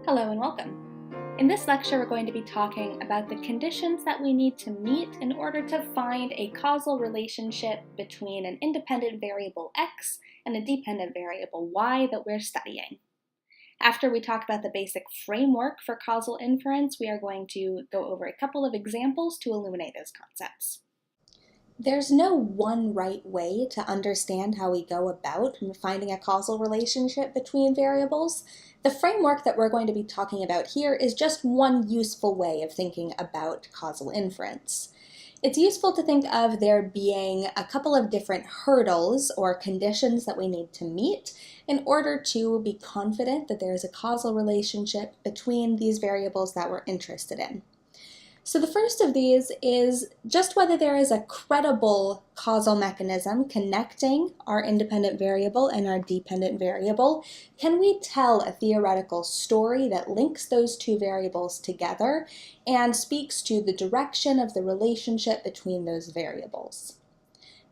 Hello and welcome. In this lecture, we're going to be talking about the conditions that we need to meet in order to find a causal relationship between an independent variable x and a dependent variable y that we're studying. After we talk about the basic framework for causal inference, we are going to go over a couple of examples to illuminate those concepts. There's no one right way to understand how we go about finding a causal relationship between variables. The framework that we're going to be talking about here is just one useful way of thinking about causal inference. It's useful to think of there being a couple of different hurdles or conditions that we need to meet in order to be confident that there is a causal relationship between these variables that we're interested in. So the first of these is just whether there is a credible causal mechanism connecting our independent variable and our dependent variable. Can we tell a theoretical story that links those two variables together and speaks to the direction of the relationship between those variables?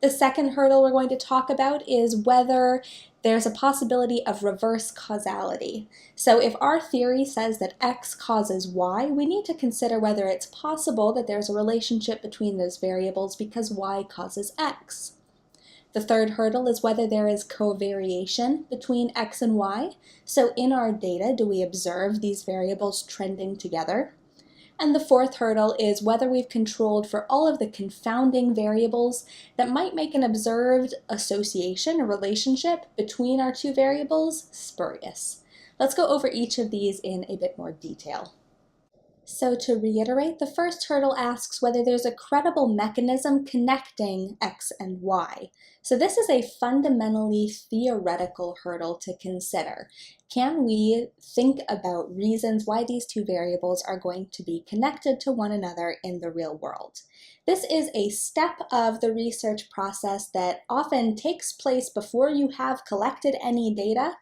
The second hurdle we're going to talk about is whether there's a possibility of reverse causality. So if our theory says that x causes y, we need to consider whether it's possible that there's a relationship between those variables because y causes x. The third hurdle is whether there is covariation between x and y. So in our data, do we observe these variables trending together? And the fourth hurdle is whether we've controlled for all of the confounding variables that might make an observed association or relationship between our two variables spurious. Let's go over each of these in a bit more detail. So to reiterate, the first hurdle asks whether there's a credible mechanism connecting x and y. So this is a fundamentally theoretical hurdle to consider. Can we think about reasons why these two variables are going to be connected to one another in the real world? This is a step of the research process that often takes place before you have collected any data,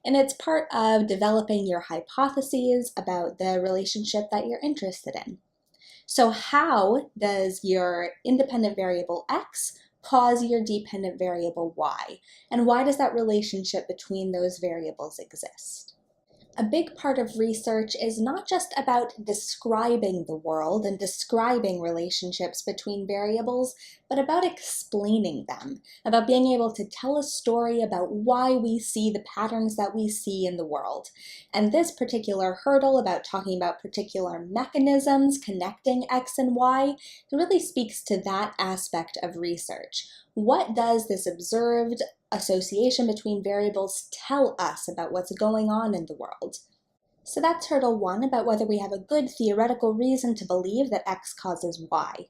and it's part of developing your hypotheses about the relationship that you're interested in. So how does your independent variable x cause your dependent variable y? And why does that relationship between those variables exist? A big part of research is not just about describing the world and describing relationships between variables, but about explaining them, about being able to tell a story about why we see the patterns that we see in the world. And this particular hurdle about talking about particular mechanisms connecting x and y really speaks to that aspect of research. What does this observed association between variables tell us about what's going on in the world? So that's hurdle one, about whether we have a good theoretical reason to believe that x causes y.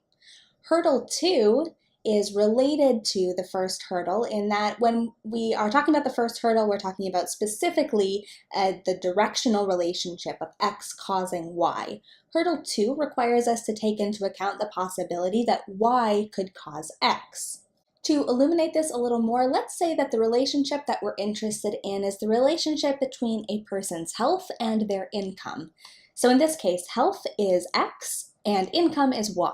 Hurdle two is related to the first hurdle in that when we are talking about the first hurdle, we're talking about specifically the directional relationship of x causing y. Hurdle two requires us to take into account the possibility that y could cause x. To illuminate this a little more, let's say that the relationship that we're interested in is the relationship between a person's health and their income. So in this case, health is x and income is y.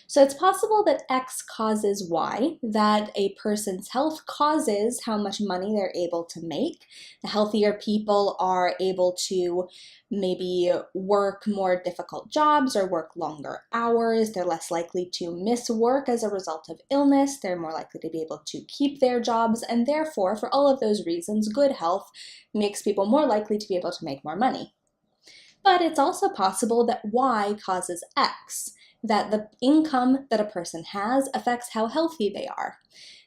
So it's possible that x causes y, that a person's health causes how much money they're able to make. The healthier people are able to maybe work more difficult jobs or work longer hours. They're less likely to miss work as a result of illness. They're more likely to be able to keep their jobs, and therefore, for all of those reasons, good health makes people more likely to be able to make more money. But it's also possible that y causes x, that the income that a person has affects how healthy they are.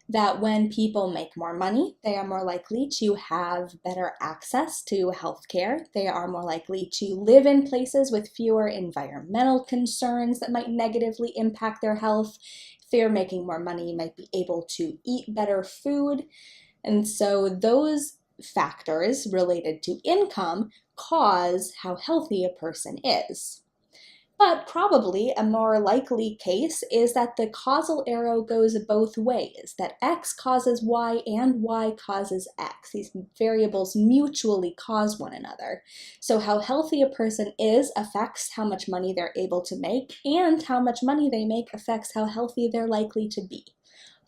That when people make more money, they are more likely to have better access to healthcare. They are more likely to live in places with fewer environmental concerns that might negatively impact their health. If they're making more money, you might be able to eat better food. And so those factors related to income cause how healthy a person is. But probably a more likely case is that the causal arrow goes both ways, that x causes y and y causes x. These variables mutually cause one another. So how healthy a person is affects how much money they're able to make, and how much money they make affects how healthy they're likely to be.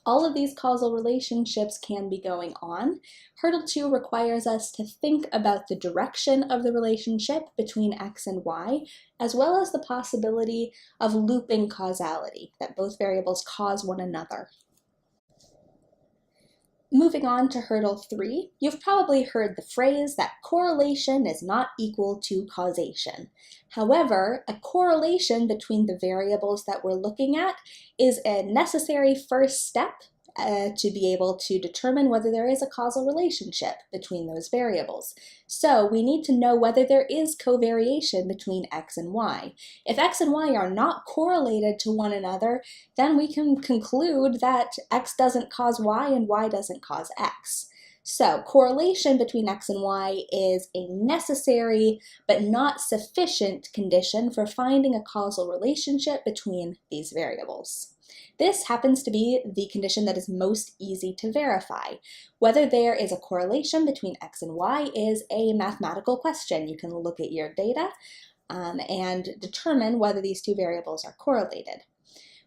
All of these causal relationships can be going on. Hurdle 2 requires us to think about the direction of the relationship between x and y, as well as the possibility of looping causality, that both variables cause one another. Moving on to hurdle 3, you've probably heard the phrase that correlation is not equal to causation. However, a correlation between the variables that we're looking at is a necessary first step to be able to determine whether there is a causal relationship between those variables. So we need to know whether there is covariation between x and y. If x and y are not correlated to one another, then we can conclude that x doesn't cause y and y doesn't cause x. So correlation between x and y is a necessary but not sufficient condition for finding a causal relationship between these variables. This happens to be the condition that is most easy to verify. Whether there is a correlation between x and y is a mathematical question. You can look at your data and determine whether these two variables are correlated.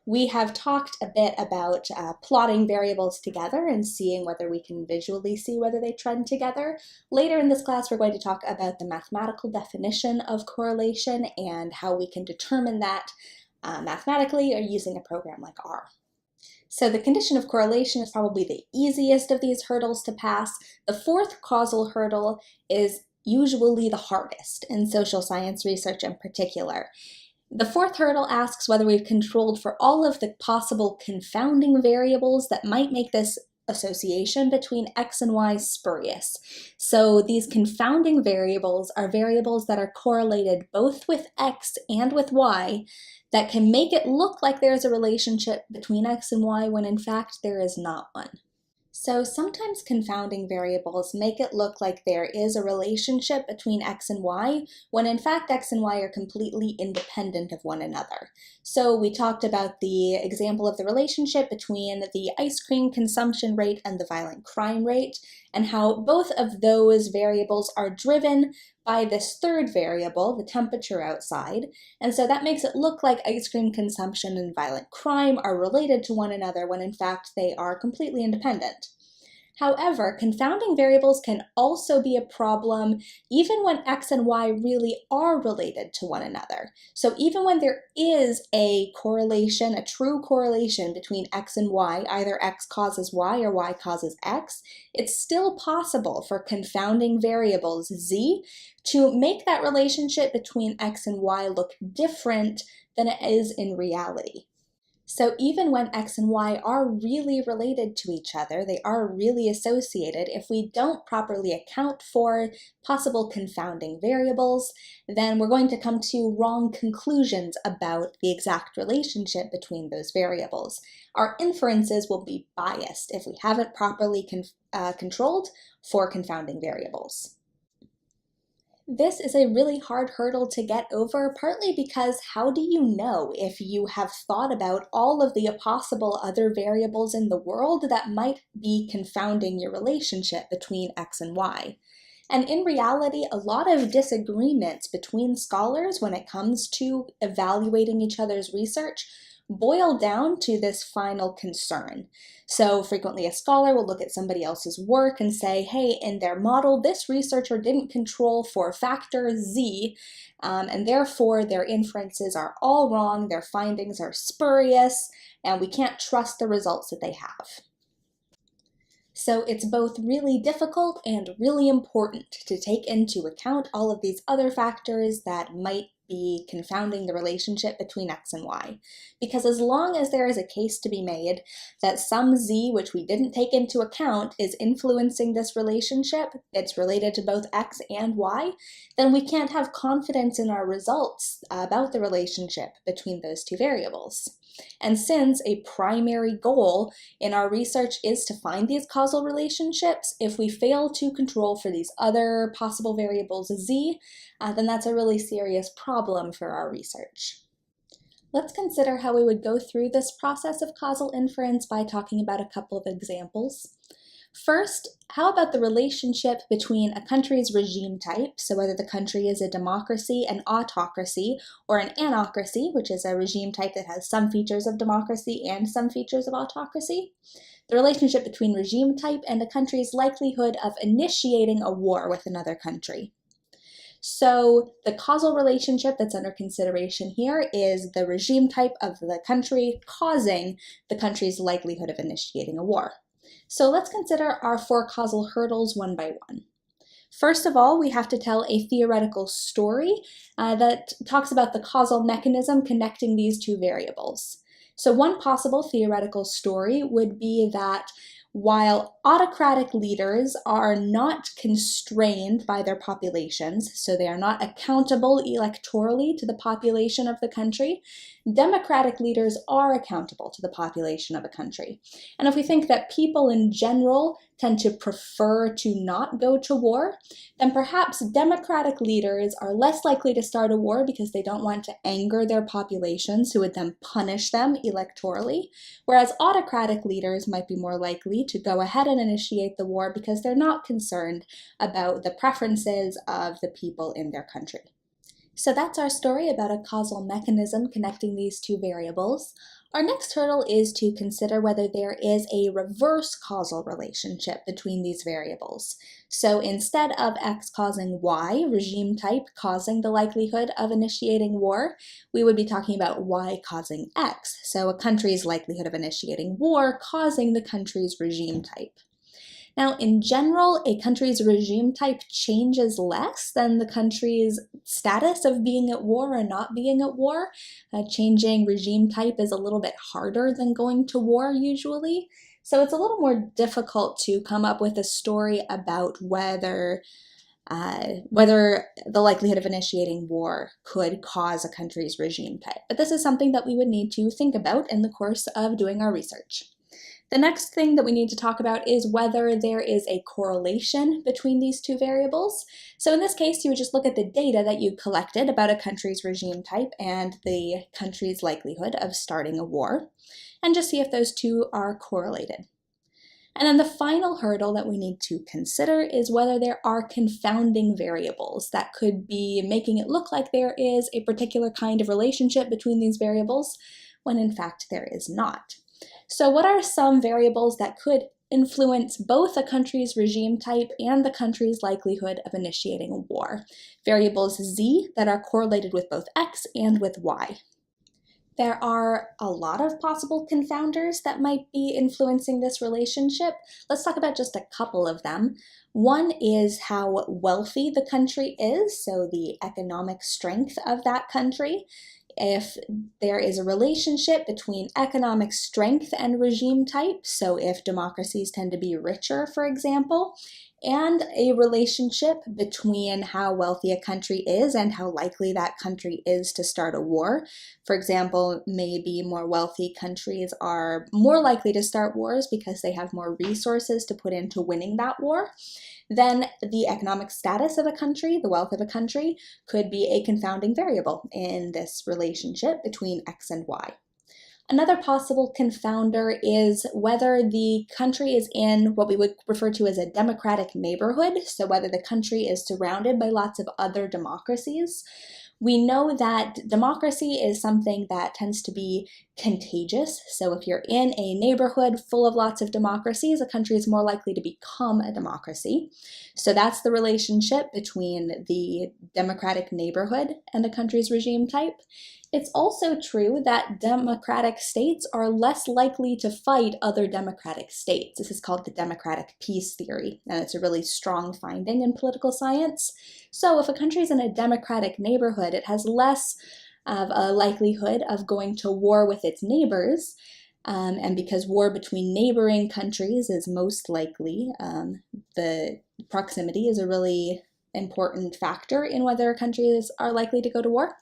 We have talked a bit about plotting variables together and seeing whether we can visually see whether they trend together. Later in this class, we're going to talk about the mathematical definition of correlation and how we can determine that mathematically or using a program like R. So the condition of correlation is probably the easiest of these hurdles to pass. The fourth causal hurdle is usually the hardest in social science research in particular. The fourth hurdle asks whether we've controlled for all of the possible confounding variables that might make this association between x and y spurious. So these confounding variables are variables that are correlated both with x and with y that can make it look like there's a relationship between x and y when in fact there is not one. So sometimes confounding variables make it look like there is a relationship between x and y, when in fact x and y are completely independent of one another. So we talked about the example of the relationship between the ice cream consumption rate and the violent crime rate, and how both of those variables are driven by this third variable, the temperature outside, and so that makes it look like ice cream consumption and violent crime are related to one another when in fact they are completely independent. However, confounding variables can also be a problem even when x and y really are related to one another. So even when there is a correlation, a true correlation between x and y, either x causes y or y causes x, it's still possible for confounding variables z to make that relationship between x and y look different than it is in reality. So even when x and y are really related to each other, they are really associated, if we don't properly account for possible confounding variables, then we're going to come to wrong conclusions about the exact relationship between those variables. Our inferences will be biased if we haven't properly controlled for confounding variables. This is a really hard hurdle to get over, partly because how do you know if you have thought about all of the possible other variables in the world that might be confounding your relationship between x and y? And in reality, a lot of disagreements between scholars when it comes to evaluating each other's research boil down to this final concern. So frequently a scholar will look at somebody else's work and say, hey, in their model, this researcher didn't control for factor Z, and therefore their inferences are all wrong, their findings are spurious, and we can't trust the results that they have. So it's both really difficult and really important to take into account all of these other factors that might be confounding the relationship between x and y. Because as long as there is a case to be made that some z which we didn't take into account is influencing this relationship, it's related to both x and y, then we can't have confidence in our results about the relationship between those two variables. And since a primary goal in our research is to find these causal relationships, if we fail to control for these other possible variables z, then that's a really serious problem for our research. Let's consider how we would go through this process of causal inference by talking about a couple of examples. First, how about the relationship between a country's regime type, so whether the country is a democracy, an autocracy, or an anocracy, which is a regime type that has some features of democracy and some features of autocracy. the relationship between regime type and a country's likelihood of initiating a war with another country. So the causal relationship that's under consideration here is the regime type of the country causing the country's likelihood of initiating a war. So let's consider our 4 causal hurdles one by one. First of all, we have to tell a theoretical story that talks about the causal mechanism connecting these 2 variables. So one possible theoretical story would be that while autocratic leaders are not constrained by their populations, so they are not accountable electorally to the population of the country, democratic leaders are accountable to the population of a country. And if we think that people in general tend to prefer to not go to war, then perhaps democratic leaders are less likely to start a war because they don't want to anger their populations who would then punish them electorally, whereas autocratic leaders might be more likely to go ahead and initiate the war because they're not concerned about the preferences of the people in their country. So that's our story about a causal mechanism connecting these 2 variables. Our next hurdle is to consider whether there is a reverse causal relationship between these variables. So instead of X causing Y, regime type causing the likelihood of initiating war, we would be talking about Y causing X, so a country's likelihood of initiating war causing the country's regime type. Now, in general, a country's regime type changes less than the country's status of being at war or not being at war. Changing regime type is a little bit harder than going to war usually. So it's a little more difficult to come up with a story about whether the likelihood of initiating war could cause a country's regime type. But this is something that we would need to think about in the course of doing our research. The next thing that we need to talk about is whether there is a correlation between these 2 variables. So in this case, you would just look at the data that you collected about a country's regime type and the country's likelihood of starting a war, and just see if those 2 are correlated. And then the final hurdle that we need to consider is whether there are confounding variables that could be making it look like there is a particular kind of relationship between these variables, when in fact there is not. So what are some variables that could influence both a country's regime type and the country's likelihood of initiating a war? Variables Z that are correlated with both X and with Y. There are a lot of possible confounders that might be influencing this relationship. Let's talk about just a couple of them. One is how wealthy the country is, so the economic strength of that country. If there is a relationship between economic strength and regime type, so if democracies tend to be richer, for example, and a relationship between how wealthy a country is and how likely that country is to start a war. For example, maybe more wealthy countries are more likely to start wars because they have more resources to put into winning that war. Then the economic status of a country, the wealth of a country, could be a confounding variable in this relationship between X and Y. Another possible confounder is whether the country is in what we would refer to as a democratic neighborhood, so whether the country is surrounded by lots of other democracies. We know that democracy is something that tends to be contagious. So if you're in a neighborhood full of lots of democracies, a country is more likely to become a democracy. So that's the relationship between the democratic neighborhood and a country's regime type. It's also true that democratic states are less likely to fight other democratic states. This is called the democratic peace theory, and it's a really strong finding in political science. So if a country is in a democratic neighborhood, it has less of a likelihood of going to war with its neighbors, and because war between neighboring countries is most likely, the proximity is a really important factor in whether countries are likely to go to war.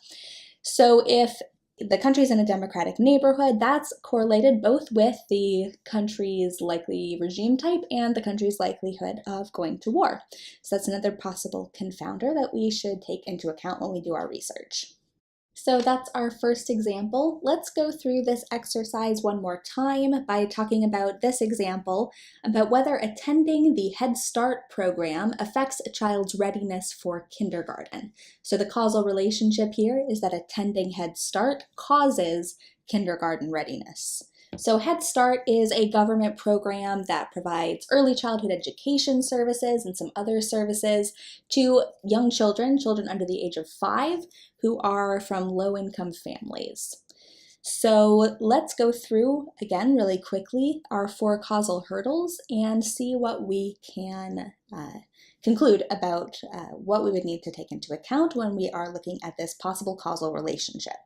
So if the country's in a democratic neighborhood, that's correlated both with the country's likely regime type and the country's likelihood of going to war. So that's another possible confounder that we should take into account when we do our research. So that's our first example. Let's go through this exercise one more time by talking about this example, about whether attending the Head Start program affects a child's readiness for kindergarten. So the causal relationship here is that attending Head Start causes kindergarten readiness. So Head Start is a government program that provides early childhood education services and some other services to young children, children under the age of 5, who are from low-income families. So let's go through, again, really quickly, our 4 causal hurdles and see what we can conclude about what we would need to take into account when we are looking at this possible causal relationship.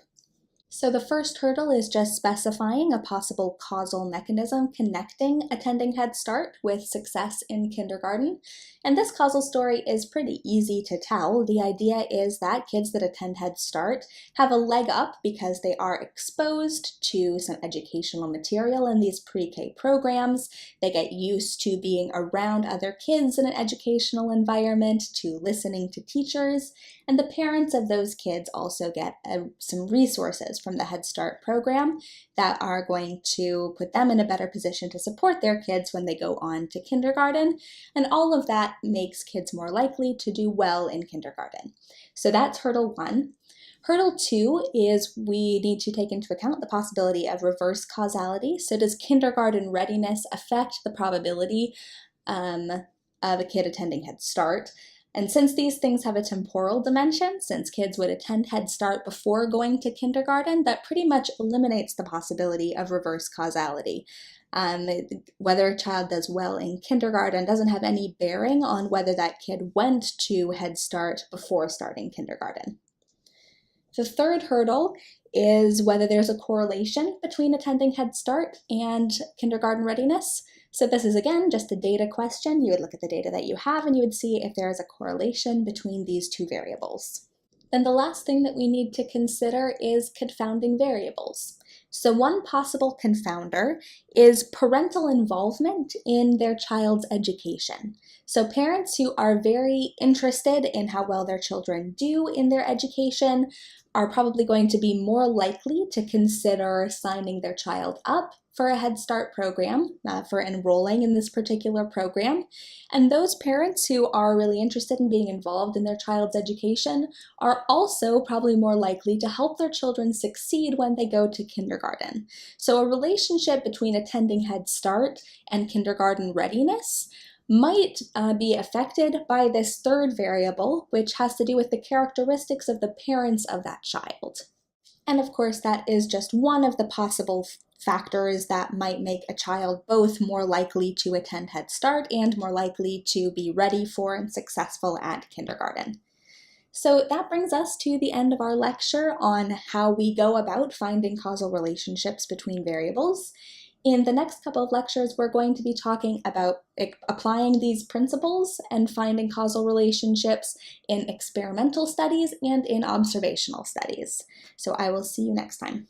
So the first hurdle is just specifying a possible causal mechanism connecting attending Head Start with success in kindergarten. And this causal story is pretty easy to tell. The idea is that kids that attend Head Start have a leg up because they are exposed to some educational material in these pre-K programs. They get used to being around other kids in an educational environment, to listening to teachers, and the parents of those kids also get some resources from the Head Start program that are going to put them in a better position to support their kids when they go on to kindergarten. And all of that makes kids more likely to do well in kindergarten. So that's hurdle 1. Hurdle 2 is we need to take into account the possibility of reverse causality. So does kindergarten readiness affect the probability of a kid attending Head Start? And since these things have a temporal dimension, since kids would attend Head Start before going to kindergarten, that pretty much eliminates the possibility of reverse causality. Whether a child does well in kindergarten doesn't have any bearing on whether that kid went to Head Start before starting kindergarten. The third hurdle is whether there's a correlation between attending Head Start and kindergarten readiness. So this is, again, just a data question. You would look at the data that you have and you would see if there is a correlation between these 2 variables. Then the last thing that we need to consider is confounding variables. So one possible confounder is parental involvement in their child's education. So parents who are very interested in how well their children do in their education are probably going to be more likely to consider signing their child up for a Head Start program, for enrolling in this particular program. And those parents who are really interested in being involved in their child's education are also probably more likely to help their children succeed when they go to kindergarten. So a relationship between attending Head Start and kindergarten readiness might be affected by this third variable, which has to do with the characteristics of the parents of that child. And of course, that is just one of the possible factors that might make a child both more likely to attend Head Start and more likely to be ready for and successful at kindergarten. So that brings us to the end of our lecture on how we go about finding causal relationships between variables. In the next couple of lectures, we're going to be talking about applying these principles and finding causal relationships in experimental studies and in observational studies. So I will see you next time.